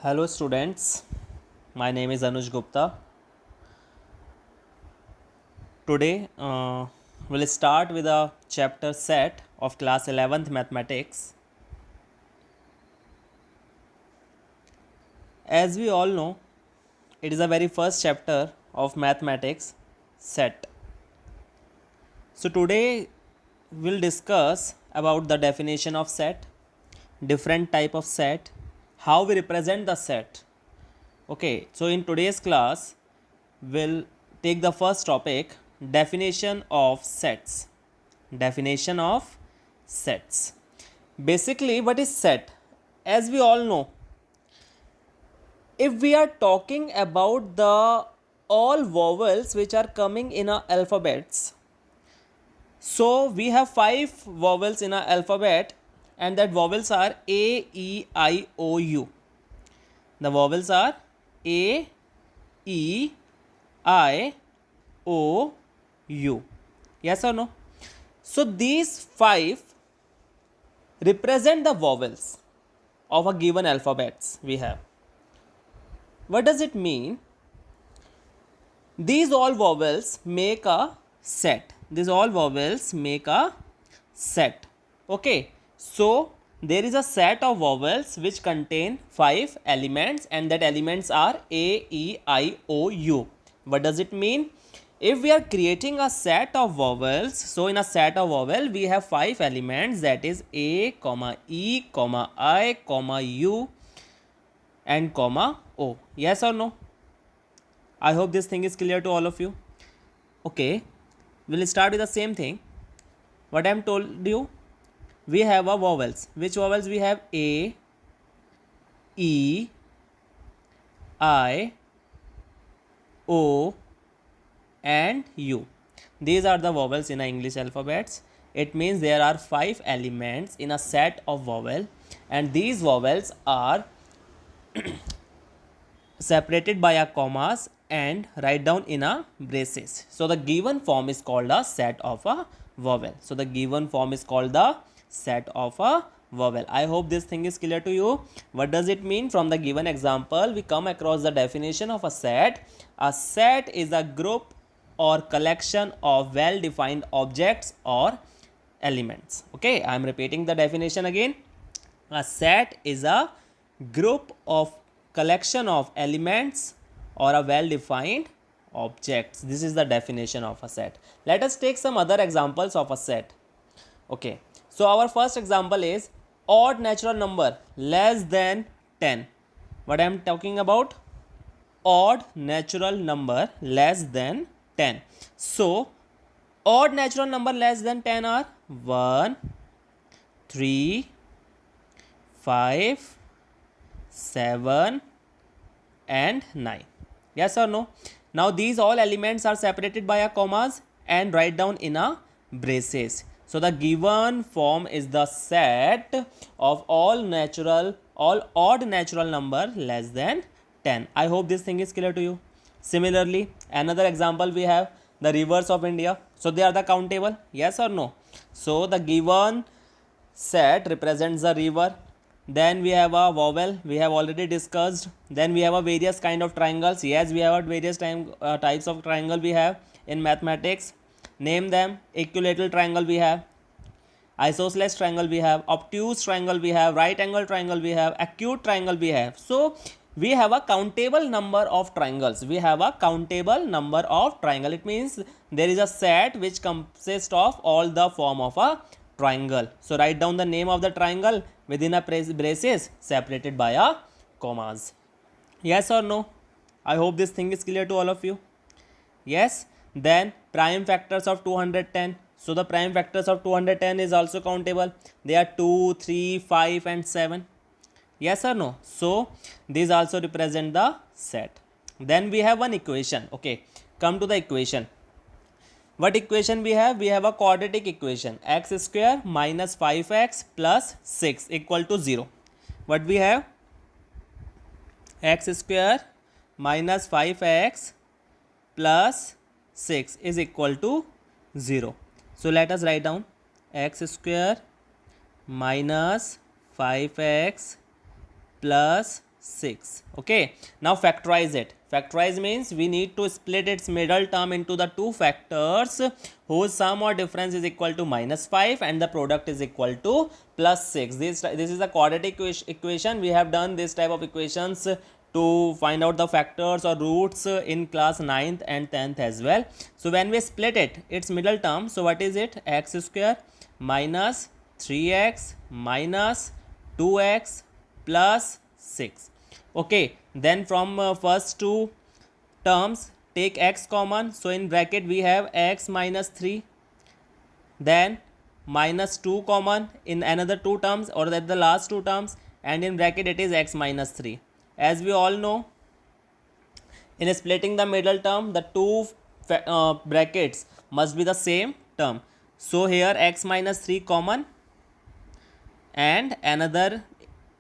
Hello students, my name is Anuj Gupta. Today we'll start with a chapter set of class 11th mathematics. As we all know, it is the very first chapter of mathematics set. So today we'll discuss about the definition of set, different type of set, how we represent the set. Okay, so in today's class we'll take the first topic, definition of sets. Definition of sets. Basically, what is set? As we all know, if we are talking about the all vowels which are coming in our alphabets, so we have 5 vowels in our alphabet, and that vowels are A, E, I, O, U. The vowels are A, E, I, O, U. Yes or no? So these 5 represent the vowels of a given alphabets we have. What does it mean? These all vowels make a set. These all vowels make a set. Okay. So there is a set of vowels which contain 5 elements, and that elements are A, E, I, O, U. What does it mean? If we are creating a set of vowels, so in a set of vowel we have 5 elements, that is A, E, I, U and O. Yes or no? I hope this thing is clear to all of you. Okay, we'll start with the same thing. What I am told you, we have a vowels. Which vowels we have? A, E, I, O and U. These are the vowels in a English alphabets. It means there are 5 elements in a set of vowel, and these vowels are separated by a commas and write down in a braces. So the given form is called a set of a vowel. So the given form is called the set of a vowel. I hope this thing is clear to you. What does it mean? From the given example, we come across the definition of a set. A set is a group or collection of well-defined objects or elements. Okay, I am repeating the definition again. A set is a group of collection of elements or a well-defined objects. This is the definition of a set. Let us take some other examples of a set. Okay, so our first example is odd natural number less than 10. What I am talking about? Odd natural number less than 10. So odd natural number less than 10 are 1, 3, 5, 7 and 9. Yes or no? Now these all elements are separated by a commas and write down in a braces. So the given form is the set of all odd natural number less than 10. I hope this thing is clear to you. Similarly, another example we have the rivers of India. So they are the countable. Yes or no? So the given set represents the river. Then we have a vowel, we have already discussed. Then we have a various kind of triangles. Yes, we have various types of triangle we have in mathematics. Name them. Equilateral triangle we have, isosceles triangle we have, obtuse triangle we have, right angle triangle we have, acute triangle we have. So we have a countable number of triangles. We have a countable number of triangle. It means there is a set which consists of all the form of a triangle. So write down the name of the triangle within a braces separated by a commas. Yes or no? I hope this thing is clear to all of you. Yes. Then prime factors of 210. So the prime factors of 210 is also countable. They are 2, 3, 5 and 7. Yes or no? So these also represent the set. Then we have one equation. Okay, come to the equation. What equation we have? We have a quadratic equation, x square minus 5x plus 6 equal to 0. What we have? X square minus 5x plus 6 is equal to 0. So let us write down x square minus 5x plus 6. Okay, now factorize it. Factorize means we need to split its middle term into the two factors whose sum or difference is equal to -5 and the product is equal to +6. This is a quadratic equation. We have done this type of equations to find out the factors or roots in class 9th and 10th as well. So when we split it, its middle term, so what is it? X square minus 3x minus 2x plus 6. Okay, then from first two terms take x common, so in bracket we have x minus 3, then minus 2 common in another two terms or at the last two terms, and in bracket it is x minus 3. As we all know, in splitting the middle term, the two brackets must be the same term. So here x minus 3 common and another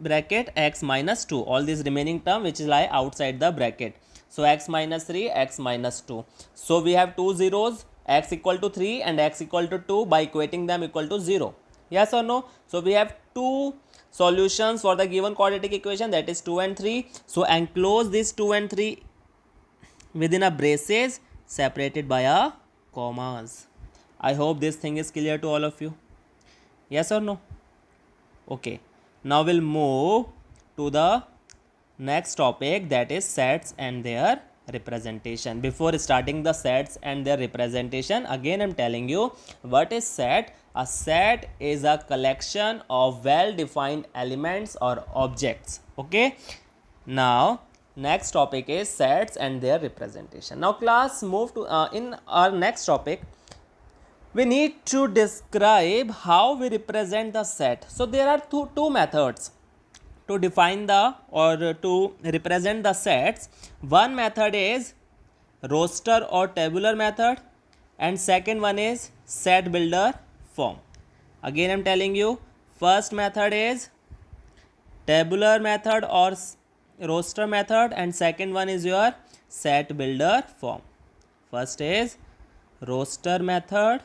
bracket x minus 2, all these remaining term which lie outside the bracket. So x minus 3, x minus 2. So we have two zeros, x equal to 3 and x equal to 2, by equating them equal to 0. Yes or no? So we have two solutions for the given quadratic equation, that is 2 and 3. So enclose this 2 and 3 within a braces separated by a commas. I hope this thing is clear to all of you. Yes or no? Okay, now we'll move to the next topic, that is sets and their representation. Before starting the sets and their representation, again I'm telling you what is set. A set is a collection of well defined elements or objects. Okay, now next topic is sets and their representation. Now class, move to in our next topic we need to describe how we represent the set. So there are two methods to define the or to represent the sets. One method is roster or tabular method and second one is set builder form. Again I'm telling you, first method is tabular method or roster method and second one is your set builder form. First is roster method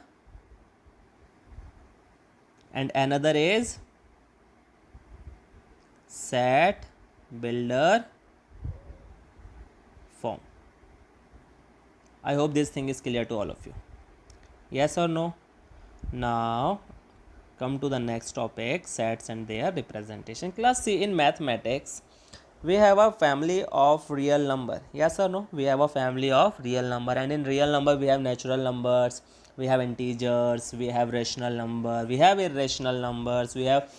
and another is set builder form. I hope this thing is clear to all of you. Yes or no? Now come to the next topic, sets and their representation. Class C, in mathematics we have a family of real number. Yes or no? We have a family of real number, and in real number we have natural numbers, we have integers, we have rational number, we have irrational numbers, we have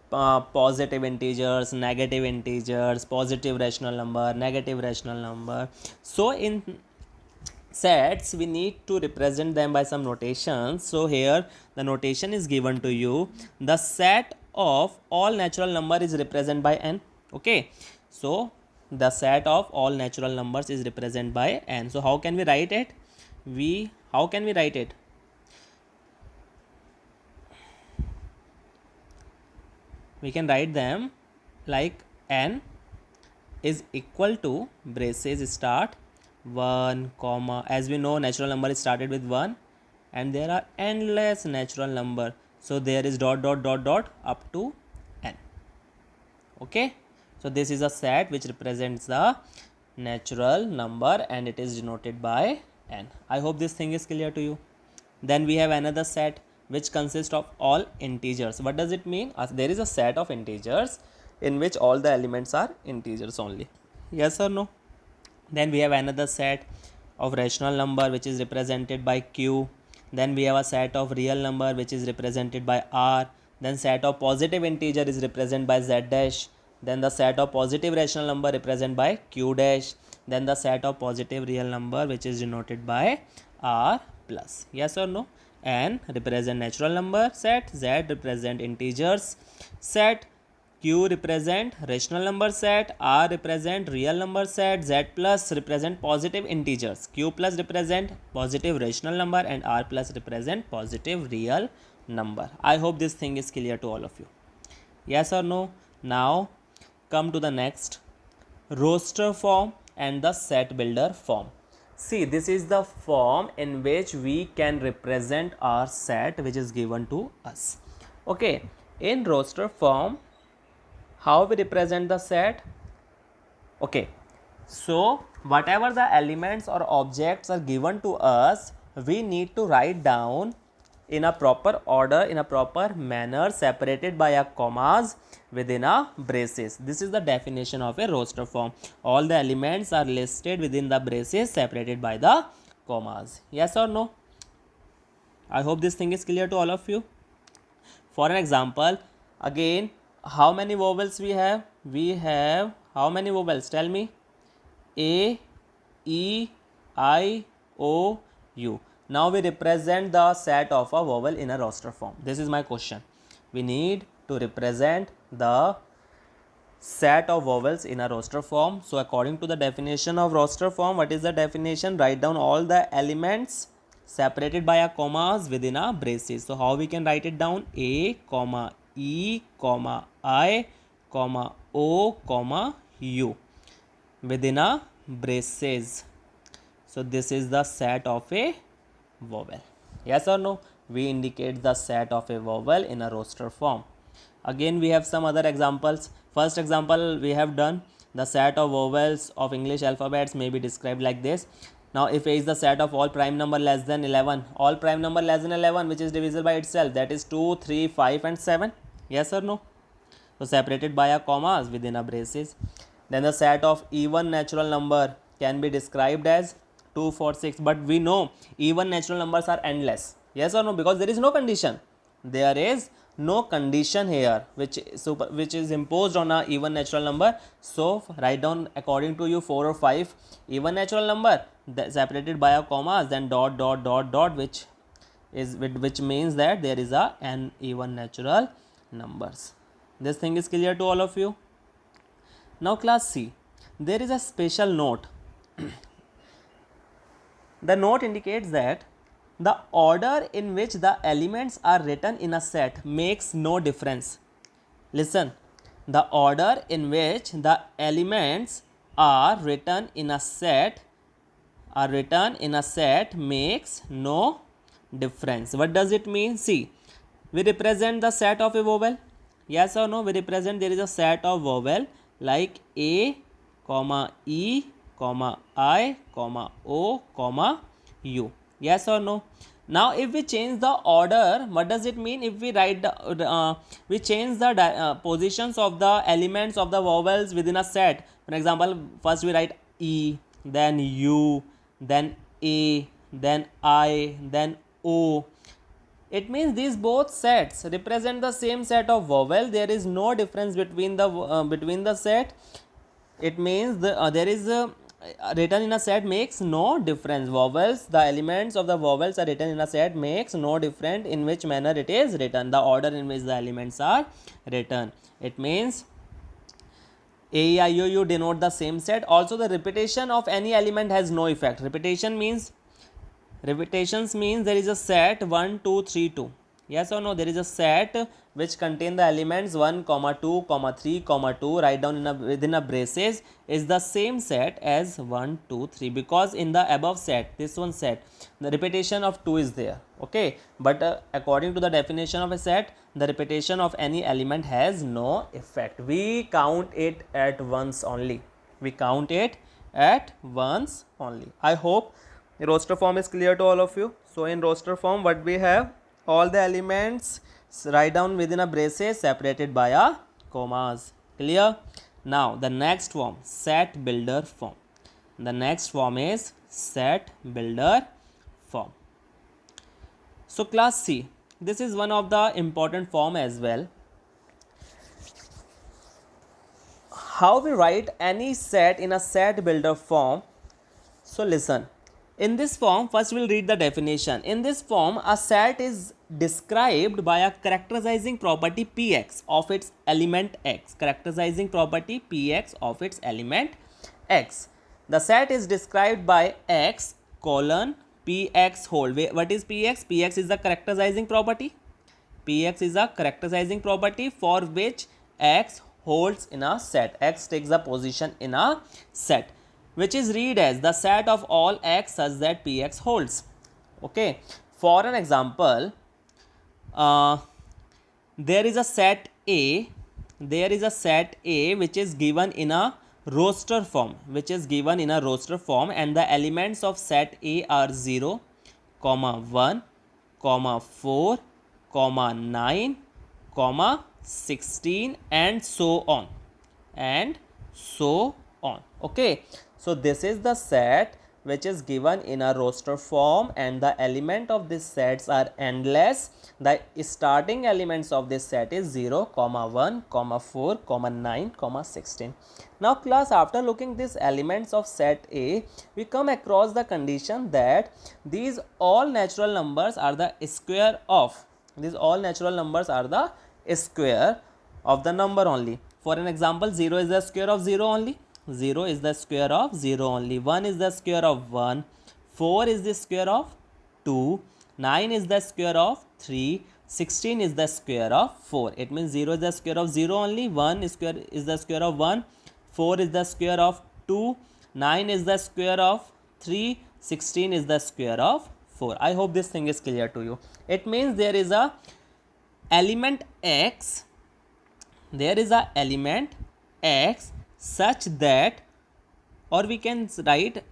positive integers, negative integers, positive rational number, negative rational number. So in sets we need to represent them by some notations. So here the notation is given to you. The set of all natural number is represented by n. Okay, so the set of all natural numbers is represented by n. So how can we write it? How can we write it? We can write them like n is equal to braces start 1 comma, as we know natural number is started with 1 and there are endless natural number, so there is dot dot dot dot up to n. Okay, so this is a set which represents the natural number and it is denoted by n. I hope this thing is clear to you. Then we have another set which consists of all integers. What does it mean? There is a set of integers in which all the elements are integers only. Yes or no? Then we have another set of rational number which is represented by q. Then we have a set of real number which is represented by r. Then set of positive integer is represented by z dash. Then the set of positive rational number represented by q dash. Then the set of positive real number which is denoted by r plus. Yes or no? N represent natural number set, z represent integers set, q represent rational number set, r represent real number set, z plus represent positive integers, q plus represent positive rational number and r plus represent positive real number. I hope this thing is clear to all of you. Yes or no? Now come to the next, roster form and the set builder form. See, this is the form in which we can represent our set which is given to us. Okay, in roster form, how we represent the set? Okay, so whatever the elements or objects are given to us, we need to write down in a proper order, in a proper manner, separated by a commas within a braces. This is the definition of a roster form. All the elements are listed within the braces, separated by the commas. Yes or no? I hope this thing is clear to all of you. For an example, again, how many vowels we have? We have how many vowels? Tell me. A, E, I, O, U. Now we represent the set of a vowel in a roster form. This is my question. We need to represent the set of vowels in a roster form. So according to the definition of roster form, what is the definition? Write down all the elements separated by a commas within a braces. So how we can write it down? A, comma, E, comma, I, comma, O, comma, U within a braces. So this is the set of a vowel. Yes or no? We indicate the set of a vowel in a roster form. Again, we have some other examples. First example we have done, the set of vowels of English alphabets may be described like this. Now if A is the set of all prime number less than 11, all prime number less than 11 which is divisible by itself, that is 2, 3, 5 and 7. Yes or no? So separated by a commas within a braces. Then the set of even natural number can be described as 2, 4, 6. But we know even natural numbers are endless. Yes or no? Because there is no condition. There is no condition here which is imposed on a even natural number. So write down according to you 4 or 5 even natural number separated by a commas, then dot dot dot dot, which means that there is a n even natural numbers. This thing is clear to all of you. Now class C, there is a special note. The note indicates that the order in which the elements are written in a set makes no difference. Listen, the order in which the elements are written in a set makes no difference. What does it mean? See, we represent the set of a vowel. Yes or no? We represent there is a set of vowel like A, comma, E, comma, I, comma, O, comma, U. Yes or no? Now if we change the order, what does it mean? If we write we change the positions of the elements of the vowels within a set. For example, first we write E, then U, then A, then I, then O. It means these both sets represent the same set of vowel. There is no difference between the set. It means there is written in a set makes no difference. Vowels, the elements of the vowels are written in a set makes no difference in which manner it is written, the order in which the elements are written. It means A, E, I, O, U denote the same set. Also the repetition of any element has no effect. Repetitions means there is a set 1, 2, 3, 2. Yes or no? There is a set which contain the elements 1, 2, 3, 2. Write down within a braces is the same set as 1, 2, 3. Because in the above set, this one set, the repetition of 2 is there. Okay. But according to the definition of a set, the repetition of any element has no effect. We count it at once only. I hope the roster form is clear to all of you. So in roster form, what we have, all the elements write down within a braces separated by a commas. Clear? Now the next form, set builder form. The next form is set builder form. So class C, this is one of the important form as well. How we write any set in a set builder form? So listen. In this form, first we'll read the definition. In this form, a set is described by a characterizing property Px of its element x. Characterizing property Px of its element x. The set is described by x colon Px whole. What is Px? Px is the characterizing property. Px is a characterizing property for which x holds in a set. X takes the position in a set, which is read as the set of all x such that Px holds. Okay. For an example, there is a set A which is given in a roster form, which is given in a roster form, and the elements of set A are 0, comma 1, comma 4, comma 9, comma 16, and so on, and so on. Okay, so this is the set which is given in a roster form, and the element of these sets are endless. The starting elements of this set is 0, comma 1, comma 4, comma 9, comma 16. Now class, after looking these elements of set A, we come across the condition that these all natural numbers are the square of, these all natural numbers are the square of the number only. For an example, 0 is the square of 0 only, 0 is the square of 0 only, 1 is the square of 1, 4 is the square of 2, 9 is the square of 3, 16 is the square of 4. It means 0 is the square of 0 only, 1 is the square of 1, 4 is the square of 2, 9 is the square of 3, 16 is the square of 4. I hope this thing is clear to you. It means there is a element x, there is a element x such that, or we can write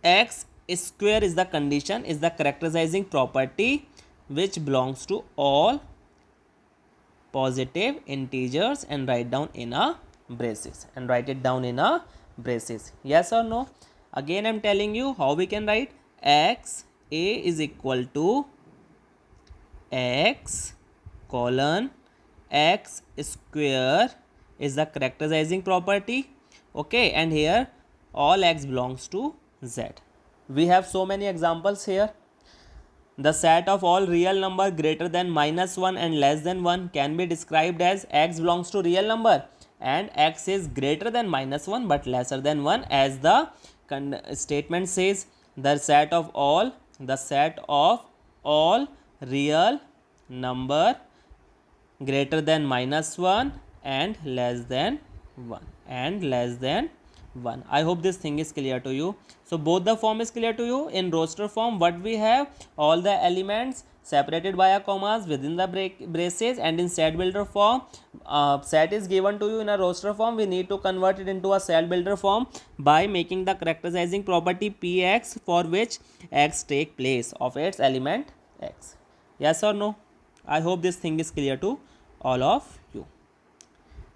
x square is the condition, is the characterizing property which belongs to all positive integers, and write down in a braces, and write it down in a braces. Yes or no? Again I am telling you how we can write. X a is equal to x colon x square is the characterizing property. Okay, and here all x belongs to z. We have so many examples here. The set of all real number greater than -1 and less than 1 can be described as x belongs to real number and x is greater than -1 but lesser than 1, as the statement says. The set of all real number greater than -1 and less than 1. I hope this thing is clear to you. So both the form is clear to you. In roster form, what we have, all the elements separated by a commas within the braces, and in set builder form, set is given to you in a roster form. We need to convert it into a set builder form by making the characterizing property px, for which x take place of its element x. Yes or no? I hope this thing is clear to all of you.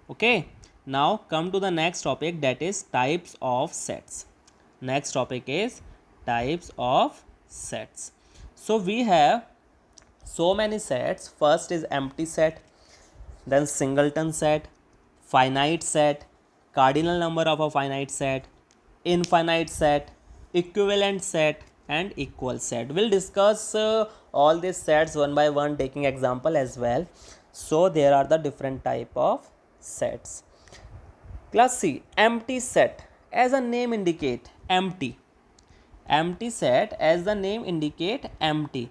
Okay, now come to the next topic, that is types of sets. Next topic is types of sets. So we have so many sets. First is empty set, then singleton set, finite set, cardinal number of a finite set, infinite set, equivalent set, and equal set. We'll discuss all these sets one by one, taking example as well. So there are the different type of sets. Class C, empty set, as a name indicate, empty. Empty set, as the name indicate, empty.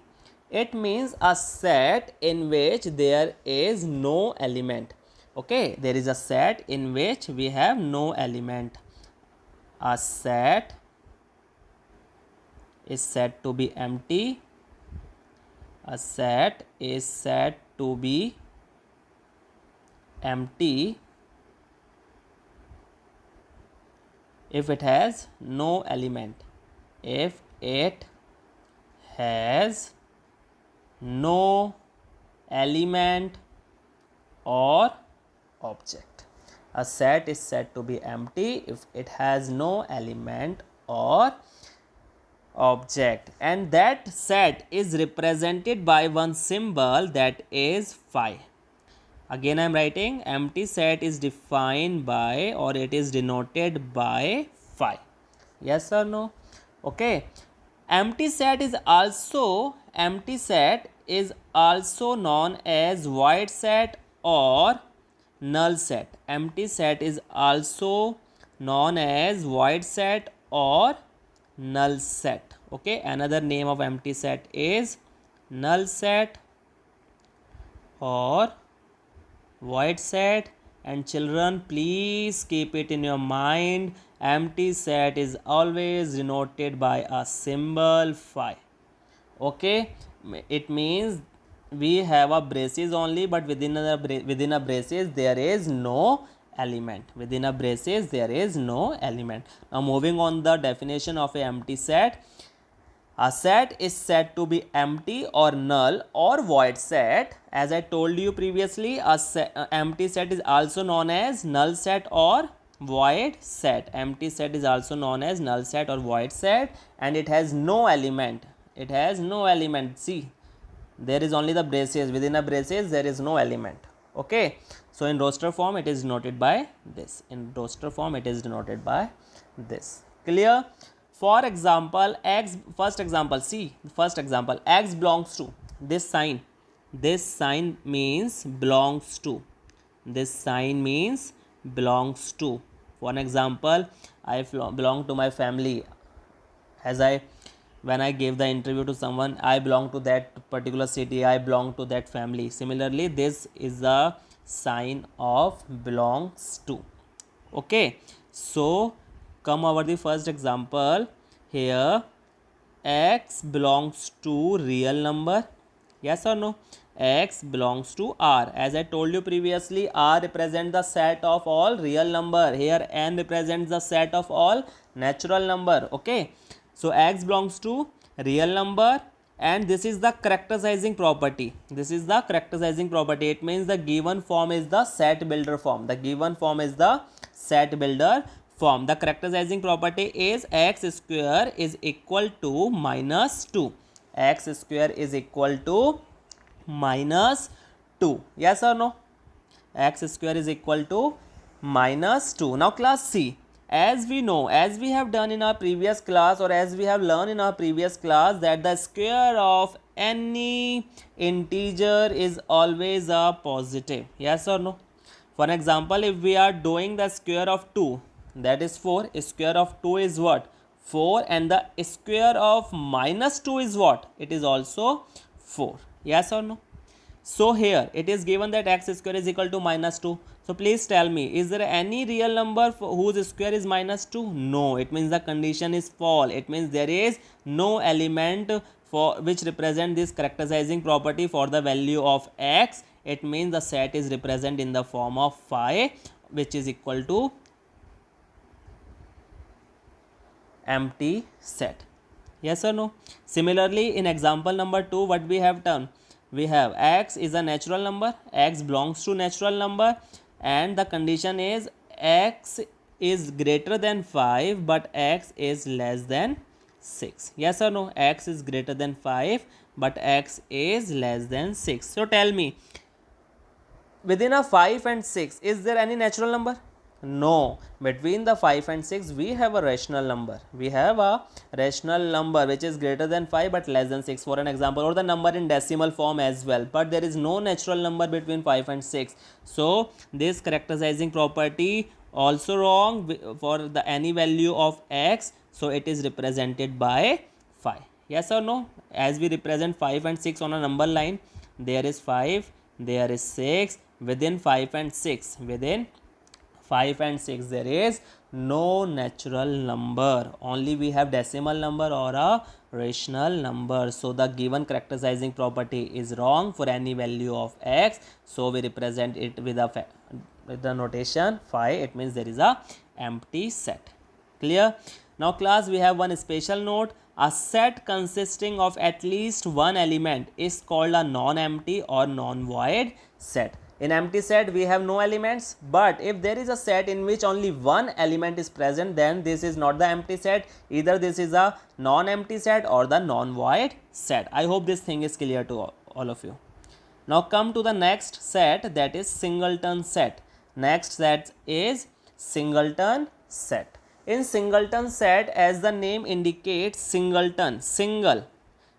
It means a set in which there is no element. Okay, there is a set in which we have no element. A set is said to be empty. A set is said to be empty if it has no element. If it has no element or object. A set is said to be empty if it has no element or object, and that set is represented by one symbol, that is phi. Again I am writing, empty set is defined by, or it is denoted by phi. Yes or no? Okay. Empty set is also known as void set or null set. Empty set is also known as void set or null set. Okay, another name of empty set is null set or void set. And children, please keep it in your mind, empty set is always denoted by a symbol phi. Okay, it means we have a braces only, but within a braces there is no element. Within a braces there is no element. Now moving on the definition of a empty set. A set is said to be empty or null or void set. As I told you previously, empty set is also known as null set or void set. Empty set is also known as null set or void set, and it has no element. It has no element. See, there is only the braces. Within a braces there is no element. Okay, so in roster form it is denoted by this. In roster form it is denoted by this. Clear? For example, x, first example, see, first example, x belongs to this sign. This sign means belongs to. This sign means belongs to. For an example, I belong to my family. As when I gave the interview to someone, I belong to that particular city, I belong to that family. Similarly, this is the sign of belongs to. Okay, so come over the first example. Here x belongs to real number, yes or no? X belongs to R. As I told you previously, R represents the set of all real number. Here N represents the set of all natural number. Okay, so x belongs to real number, and this is the characterizing property. This is the characterizing property. It means the given form is the set builder form. The given form is the set builder form. The characterizing property is x square is equal to minus 2. X square is equal to minus 2. Yes or no? X square is equal to minus 2. Now class C, as we know, as we have done in our previous class, or as we have learned in our previous class, that the square of any integer is always a positive. Yes or no? For example, if we are doing the square of 2, that is 4, square of 2 is what? 4, and the square of minus 2 is what? It is also 4. Yes or no? So here it is given that x square is equal to minus 2. So please tell me, is there any real number whose square is minus 2? No, it means the condition is false. It means there is no element for which represent this characterizing property for the value of x. It means the set is represented in the form of phi, which is equal to empty set. Yes or no? Similarly, in example number 2, what we have done? We have x is a natural number, x belongs to natural number, and the condition is x is greater than 5 but x is less than 6. Yes or no? X is greater than 5 but x is less than 6. So tell me, within a 5 and 6, is there any natural number? No. Between the 5 and 6, we have a rational number. We have a rational number which is greater than 5 but less than 6, for an example, or the number in decimal form as well. But there is no natural number between 5 and 6. So this characterizing property also wrong for the any value of x. So it is represented by phi. Yes or no? As we represent 5 and 6 on a number line, there is 5, there is 6. Within 5 and 6, within 5 and 6 there is no natural number, only we have decimal number or a rational number. So the given characterizing property is wrong for any value of x. So we represent it with the notation phi. It means there is a empty set. Clear? Now class, we have one special note. A set consisting of at least one element is called a non-empty or non-void set. In empty set we have no elements, but if there is a set in which only one element is present, then this is not the empty set. Either this is a non-empty set or the non-void set. I hope this thing is clear to all of you. Now come to the next set, that is singleton set. Next set is singleton set. In singleton set, as the name indicates, singleton, single,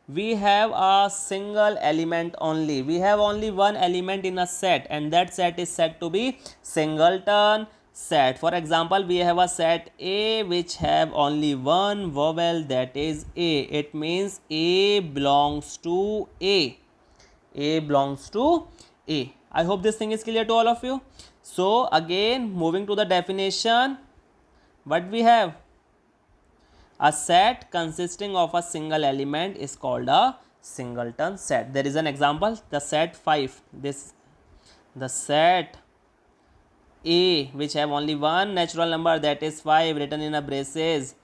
we have a single element only. We have only one element in a set, and that set is said to be singleton set. For example, we have a set A which have only one vowel, that is A. It means A belongs to A. A belongs to A. I hope this thing is clear to all of you. So again, moving to the definition, what we have? A set consisting of a single element is called a singleton set. There is an example, the set 5. The set A which have only one natural number, that is 5, written in a braces,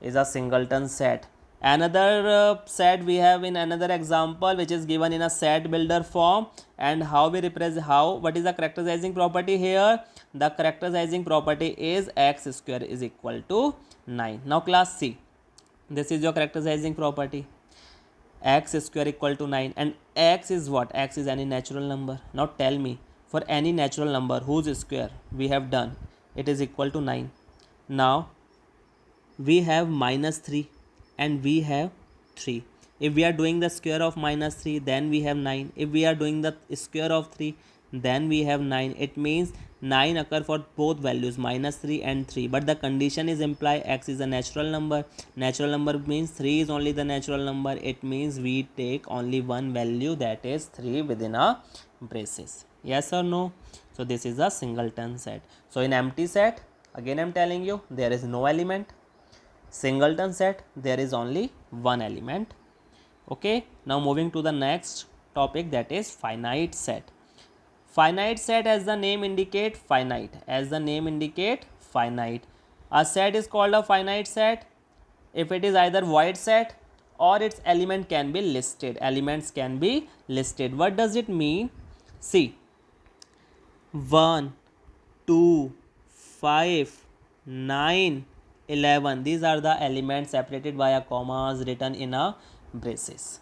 is a singleton set. Another set we have in another example, which is given in a set builder form. And how we represent, what is the characterizing property here? The characterizing property is x square is equal to 9. Now class C, this is your characterizing property, x square equal to 9, and x is what? X is any natural number. Now tell me, for any natural number whose square we have done, it is equal to 9. Now we have -3 and we have 3. If we are doing the square of -3, then we have 9. If we are doing the square of 3, then we have 9. It means 9 occur for both values, -3 and 3. But the condition is imply x is a natural number. Natural number means 3 is only the natural number. It means we take only one value, that is 3, within a braces. Yes or no? So this is a singleton set. So in empty set, again I am telling you, there is no element. Singleton set, there is only one element. Okay, now moving to the next topic, that is finite set. Finite set, as the name indicate, finite. As the name indicate, finite. A set is called a finite set if it is either void set or its element can be listed. Elements can be listed. What does it mean? See, 1, 2, 5, 9, 11, these are the elements separated by a commas, written in a braces.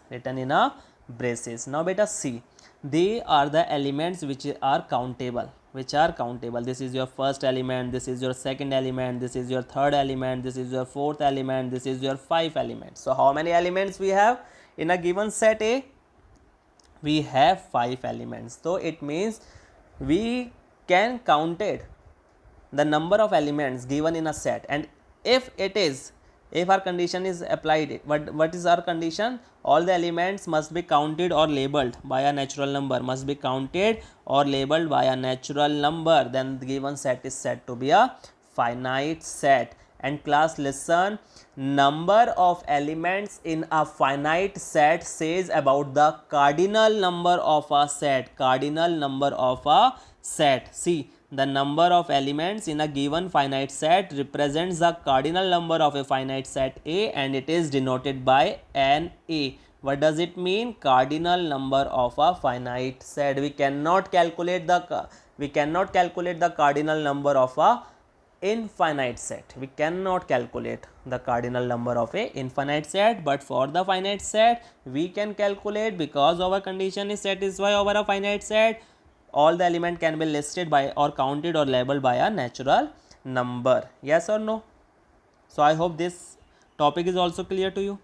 Now beta see, they are the elements which are countable. This is your first element, this is your second element, this is your third element, this is your fourth element, this is your 5 elements. So how many elements we have in a given set A? We have 5 elements. So it means we can count it, the number of elements given in a set. And if our condition is applied, what is our condition? All the elements must be counted or labeled by a natural number, then the given set is said to be a finite set. And class, listen, number of elements in a finite set says about the cardinal number of a set. See, the number of elements in a given finite set represents the cardinal number of a finite set A, and it is denoted by NA. What does it mean? Cardinal number of a finite set. We cannot calculate the cardinal number of a infinite set. We cannot calculate the cardinal number of a infinite set, but for the finite set we can calculate, because our condition is satisfied over a finite set. All the element can be listed by or counted or labeled by a natural number. Yes or no? So I hope this topic is also clear to you.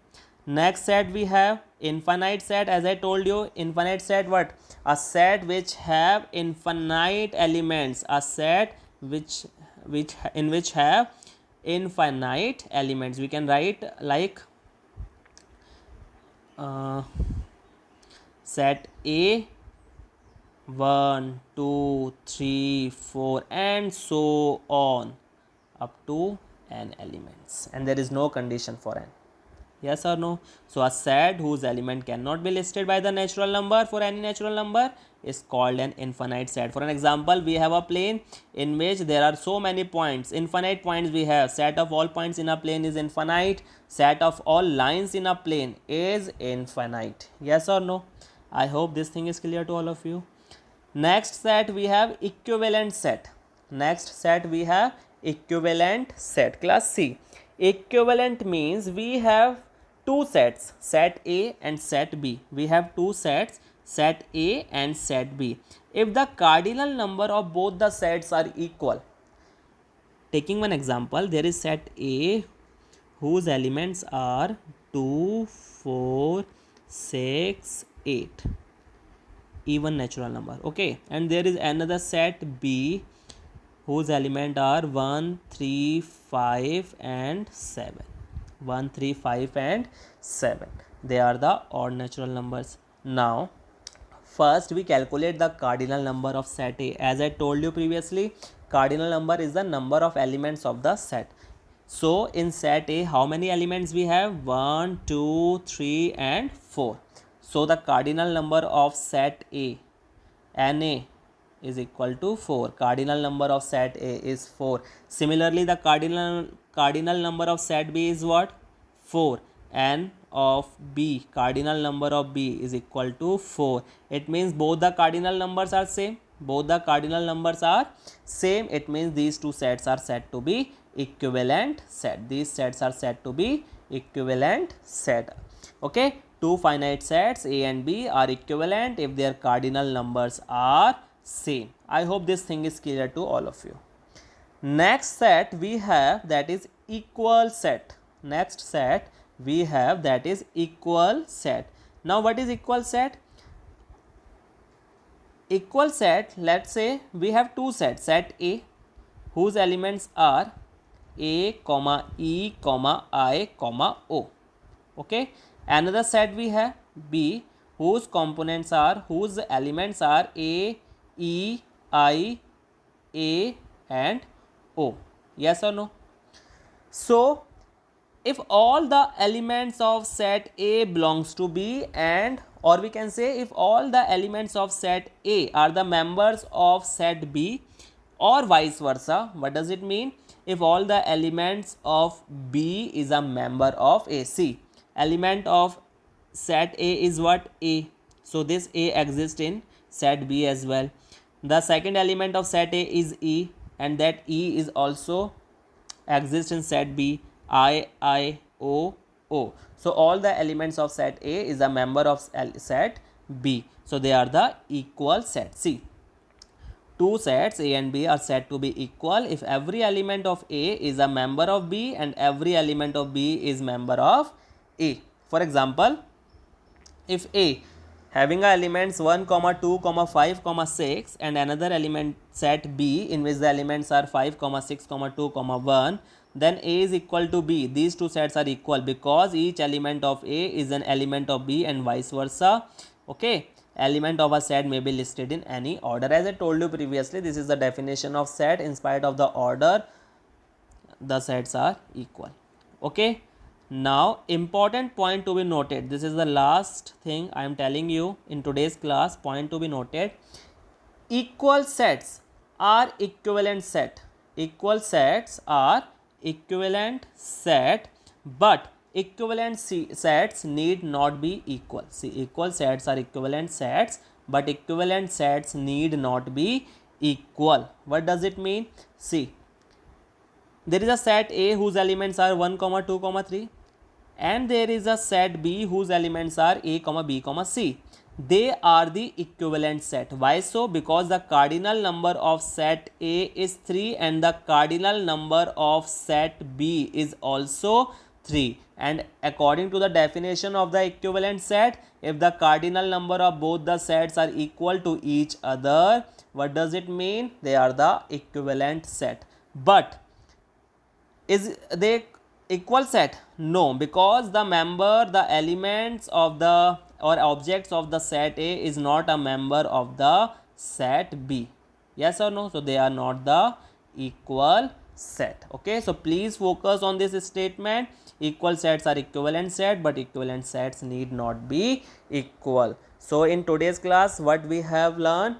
Next set we have infinite set. As I told you, infinite set, what? A set which have infinite elements. A set which have infinite elements. We can write like set A 1, 2, 3, 4 and so on up to n elements, and there is no condition for n. Yes or no? So a set whose element cannot be listed by the natural number for any natural number is called an infinite set. For an example, we have a plane in which there are so many points, infinite points we have. Set of all points in a plane is infinite. Set of all lines in a plane is infinite. Yes or no? I hope this thing is clear to all of you. Next set we have equivalent set. Class C. Equivalent means we have two sets, set A and set B. We have two sets, set A and set B. If the cardinal number of both the sets are equal, taking one example, there is set A whose elements are 2, 4, 6, 8. Even natural number, okay, and there is another set B whose element are 1, 3, 5 and 7. They are the odd natural numbers. Now first we calculate the cardinal number of set A. As I told you previously, cardinal number is the number of elements of the set. So in set A, how many elements we have? 1, 2, 3 and 4. So the cardinal number of set A, NA, is equal to 4. Cardinal number of set A is 4. Similarly, the cardinal number of set B is what? 4. And of B, cardinal number of B is equal to 4. It means both the cardinal numbers are same. Both the cardinal numbers are same. It means these two sets are said to be equivalent set. These sets are said to be equivalent set. Okay, two finite sets A and B are equivalent if their cardinal numbers are same. I hope this thing is clear to all of you. Next set we have, that is equal set. Next set we have, that is equal set. Now what is equal set? Equal set, let's say we have two sets, set A whose elements are A, comma E, comma I, comma O. Okay, another set we have B whose elements are A, E, I, A and O. Yes or no? So if all the elements of set A belongs to B, and or we can say if all the elements of set A are the members of set B, or vice versa. What does it mean? If all the elements of B is a member of A. See, element of set A is what? A. So this A exists in set B as well. The second element of set A is E, and that E is also exists in set B. I, O, O. So all the elements of set A is a member of set B. So they are the equal set. See, two sets A and B are said to be equal if every element of A is a member of B and every element of B is member of A. For example, if A having a elements 1, 2, 5, 6 and another element set B in which the elements are 5, 6, 2, 1, then A is equal to B. These two sets are equal because each element of A is an element of B and vice versa. Okay, element of a set may be listed in any order. As I told you previously, this is the definition of set. In spite of the order, the sets are equal. Okay, now important point to be noted. This is the last thing I am telling you in today's class. Point to be noted: equal sets are equivalent set. Equal sets are equivalent set, but equivalent sets need not be equal. See, equal sets are equivalent sets, but equivalent sets need not be equal. What does it mean? See, there is a set A whose elements are 1, 2, 3, and there is a set B whose elements are A, B, C. They are the equivalent set. Why so? Because the cardinal number of set A is 3 and the cardinal number of set B is also 3. And according to the definition of the equivalent set, if the cardinal number of both the sets are equal to each other, what does it mean? They are the equivalent set. But is they equal set? No, because the elements of the or objects of the set A is not a member of the set B. Yes or no? So they are not the equal set. Okay, so please focus on this statement. Equal sets are equivalent set, but equivalent sets need not be equal. So in today's class, what we have learned: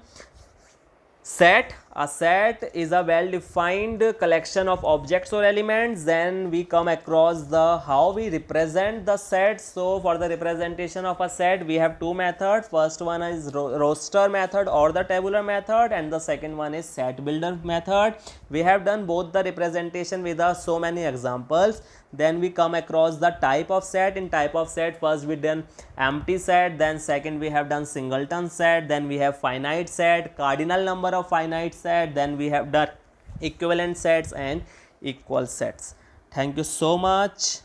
set. A set is a well-defined collection of objects or elements. Then we come across the how we represent the set. So for the representation of a set, we have two methods. First one is roster method or the tabular method, and the second one is set builder method. We have done both the representation with so many examples. Then we come across the type of set. In type of set, first we done empty set, then second we have done singleton set, then we have finite set, cardinal number of finite set, then we have done equivalent sets and equal sets. Thank you so much.